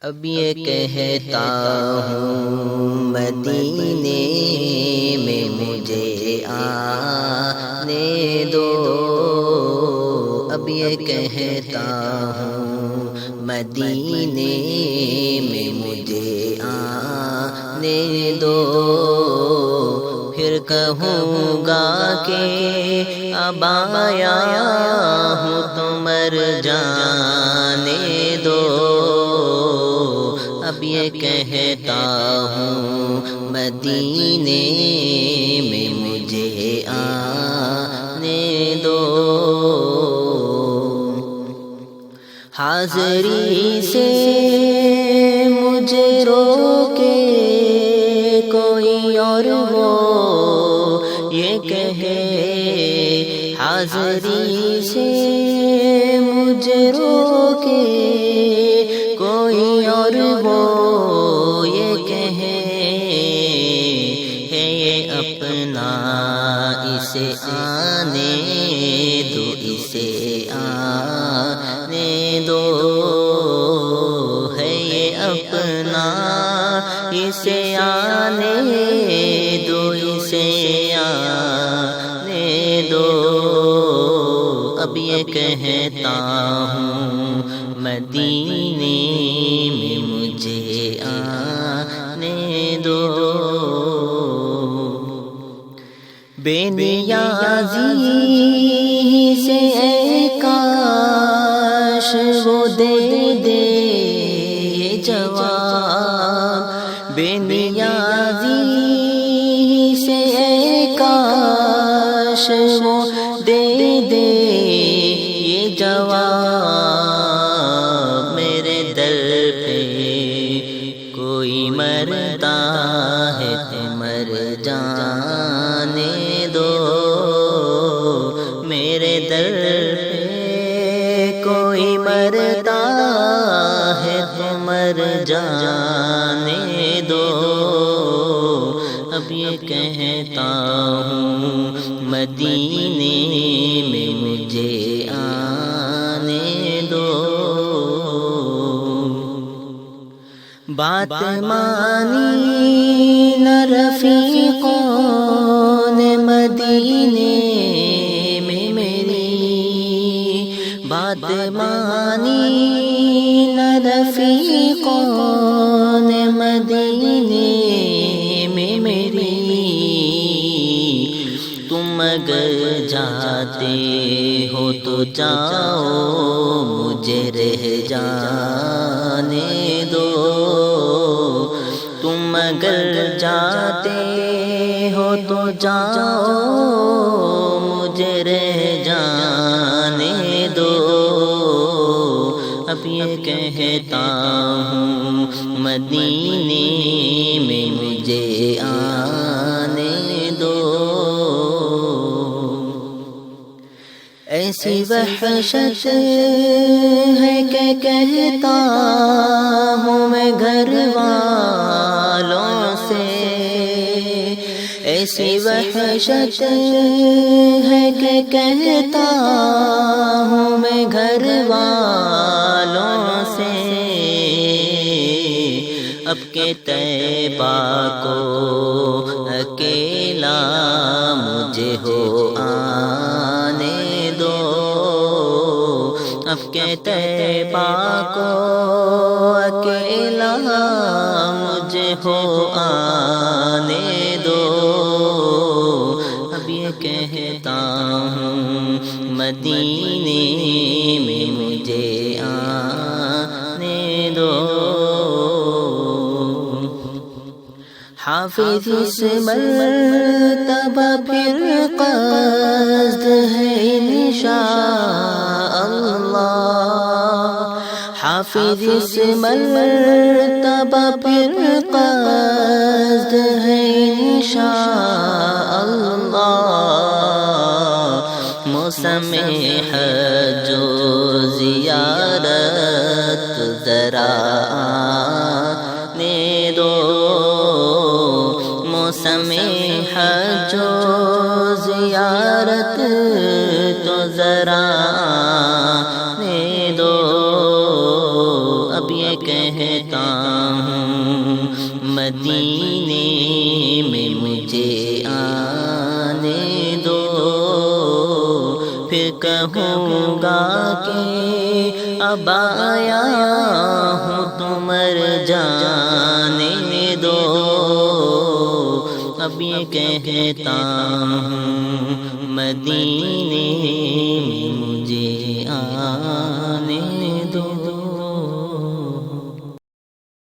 اب یہ کہتا ہوں مدینے میں مجھے آنے دو، اب یہ کہتا ہوں مدینے میں مجھے آنے دو، پھر کہوں گا کہ اب آیا ہوں تو مر جانے دو، اب یہ کہتا ہوں مدینے میں مجھے آنے دو، حاضری سے مجھے روکے کوئی اور وہ یہ کہے، حاضری سے مجھے روکے کوئی اور وہ یہ کہے، ہے یہ اپنا اسے آنے دو، اسے آنے دو، ہے یہ اپنا اسے آنے دو، اسے آنے دو، اب یہ کہتا ہوں مدینے میں مجھے آنے دو، بے نیازی سے اے کاش وہ دے دے یہ جواب، بے نیازی سے اے کاش وہ دے دے یہ جواب، میرے در پہ کوئی مرتا ہے تو مر جانے دو، میرے در پہ کوئی مرتا ہے تو مر جانے دو، اب یہ کہتا ہوں مدینے میں مجھے آنے دو، بات مانی نہ رفیقوں نے مدینے میں میری، بات مانی نہ رفیقوں نے مدینے میں میری، تم اگر جاتے ہو تو جاؤ مجھے رہ جانے دو، تم اگر جاتے ہو تو جاؤ مجھے رہ جانے دو، اب یہ کہتا ہوں مدینے میں مجھے آنے دو، ایسی وحشت ہے کہ کہتا ہوں میں گھر والوں سے، ایسی وحشت ہے کہ کہتا ہوں میں گھر والوں سے، اب کہ طیبہ کو اکیلا مجھے ہو آنے دو، اب کہ طیبہ کو اکیلا مجھے ہو آنے دو، اب یہ کہتا ہوں مدینے میں مجھے آنے دو، حافظ اس مرتبہ پھر قصد ہے انشاء اللہ، حافظ اس مرتبہ پھر قصد ہے انشاء اللہ، موسم حج و زیارت ذرا آنے دو، موسم حج و زیارت تو ذرا آنے دو، اب یہ کہتا کہوں گا کہ اب آیا ہوں تو مر جانے دو، اب یہ کہتا ہوں مدینے میں مجھے آنے